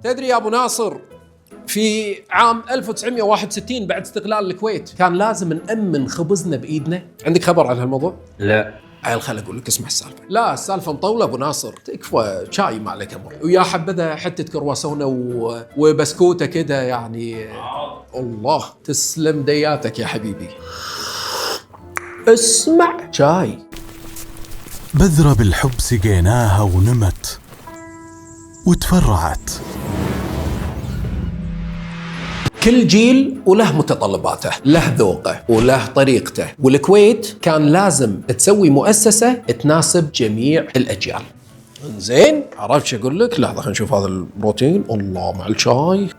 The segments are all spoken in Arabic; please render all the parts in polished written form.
تدري يا ابو ناصر في عام 1961 بعد استقلال الكويت كان لازم نأمن خبزنا بإيدنا؟ عندك خبر عن هالموضوع؟ لا. عيل خل اقول لك اسمع السالفه. لا السالفه مطوله ابو ناصر، تكفى شاي ما عليك امر، ويا حبذا حته كرواسونه وبسكوته كده يعني. الله تسلم دياتك يا حبيبي. اسمع شاي. بذرة بالحب سقيناها ونمت وتفرعت. كل جيل وله متطلباته، له ذوقه وله طريقته، والكويت كان لازم تسوي مؤسسة تناسب جميع الأجيال. زين عرفت شو أقول لك؟ لحظة خلينا نشوف هذا البروتين. الله مع الشاي.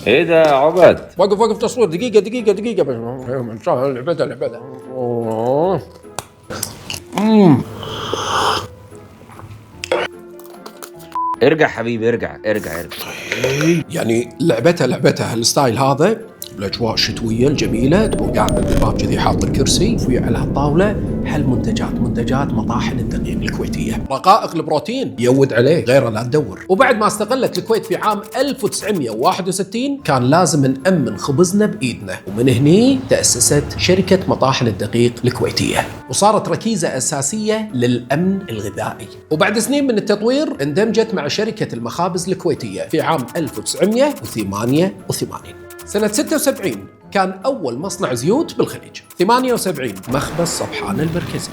ايه ده يا عبد؟ وقف تصوير دقيقة بس. مع الشاي العبادة. ارجع حبيبي، ارجع. يعني لعبتها الستايل هذا بالاجواء الشتويه الجميله، تبقى قاعد بالباب كذي حاط الكرسي وفي على الطاوله منتجات مطاحن الدقيق الكويتيه، رقائق البروتين يود عليه غيره لا تدور. وبعد ما استقلت الكويت في عام 1961 كان لازم نأمن خبزنا بايدنا، ومن هني تأسست شركه مطاحن الدقيق الكويتيه، وصارت ركيزه اساسيه للامن الغذائي. وبعد سنين من التطوير اندمجت مع شركه المخابز الكويتيه في عام 1988. سنة 76 كان أول مصنع زيوت بالخليج. 78 مخبز صبحان المركزي.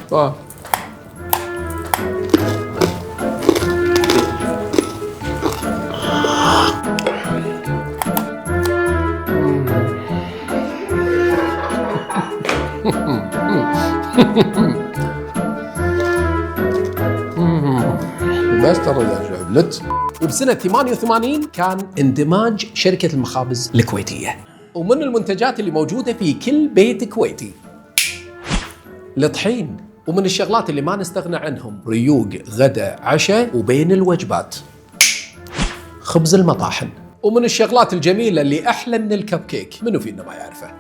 بس ترى جبلت. وبسنة 88 كان اندماج شركة المخابز الكويتية، ومن المنتجات اللي موجودة في كل بيت كويتي الطحين، ومن الشغلات اللي ما نستغنى عنهم ريوق غدا عشاء وبين الوجبات خبز المطاحن، ومن الشغلات الجميلة اللي أحلى من الكب كيك منو فينا ما يعرفه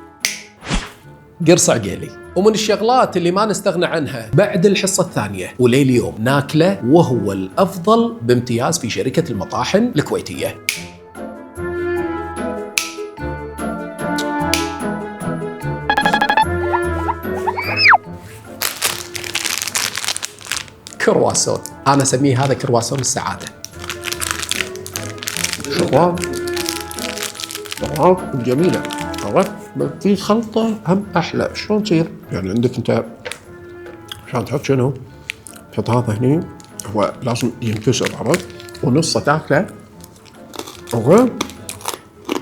قرص عقيلي، ومن الشغلات اللي ما نستغنى عنها بعد الحصة الثانية وليل يوم ناكله وهو الأفضل بامتياز في شركة المطاحن الكويتية. كرواسون، أنا أسميه هذا كرواسون السعادة. شغال جميلة، عرفت؟ في خلطة هم أحلى. شلون تصير؟ يعني عندك أنت عشان تحط شنو؟ تحط هذا هني، هو لازم ينكسر، عرفت؟ ونصه تاكله. أوكي؟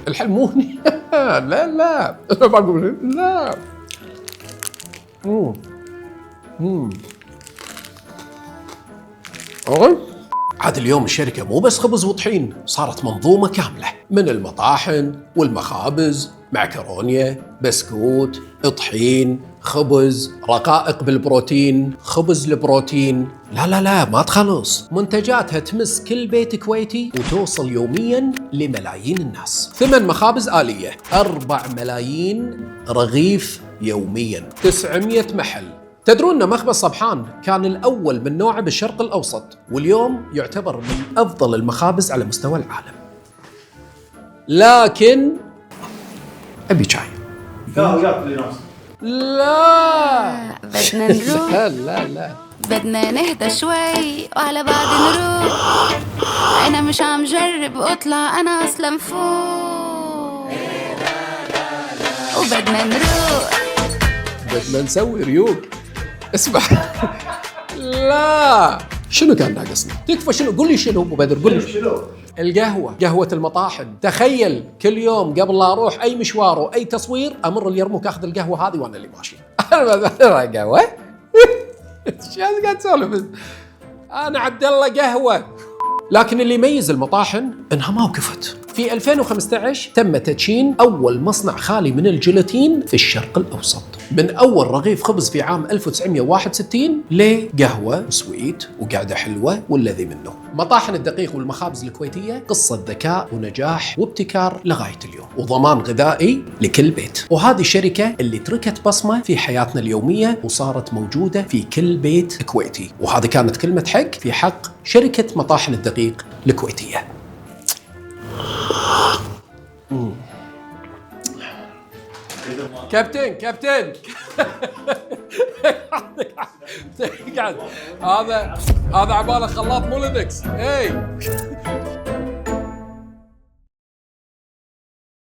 الحل مو هني. لا بقول لا. أوكي؟ عاد اليوم الشركة مو بس خبز وطحين، صارت منظومة كاملة من المطاحن والمخابز، معكرونية، بسكوت، طحين، خبز، رقائق بالبروتين، خبز البروتين. لا ما تخلص، منتجاتها تمس كل بيت كويتي وتوصل يوميا لملايين الناس. 8 مخابز آلية، 4 ملايين رغيف يوميا، 900 محل. تدرون ان مخبز صبحان كان الأول من نوعه بالشرق الأوسط، واليوم يعتبر من أفضل المخابز على مستوى العالم. لكن أبي شاي. لا بدنا نروح. لا بدنا نهدى شوي وعلى بعض نروح. أنا مش عم جرب أطلع، أنا أصلا فوق. وبدنا نروح، بدنا نسوي ريوق. اسمع. لا شنو كان ناقصنا؟ تكفى شنو؟ قول لي شنو ابو بدر، قول لي. قهوة المطاحن. تخيل كل يوم قبل لا اروح اي مشوار واي تصوير امر اليرموك اخذ القهوة هذه وانا اللي ماشي. انا قهوة؟ شو قاعد تسولف؟ انا عبد الله قهوة. لكن اللي يميز المطاحن انها ما وقفت. في 2015 تم تدشين أول مصنع خالي من الجيلاتين في الشرق الأوسط، من أول رغيف خبز في عام 1961 لقهوة وسويت وقعدة حلوة والذي منه. مطاحن الدقيق والمخابز الكويتية قصة ذكاء ونجاح وابتكار لغاية اليوم، وضمان غذائي لكل بيت. وهذه الشركة اللي تركت بصمة في حياتنا اليومية وصارت موجودة في كل بيت كويتي. وهذه كانت كلمة حق في حق شركة مطاحن الدقيق الكويتية. كابتن كابتن قاعد هذا عباله خلاط مولينكس. اي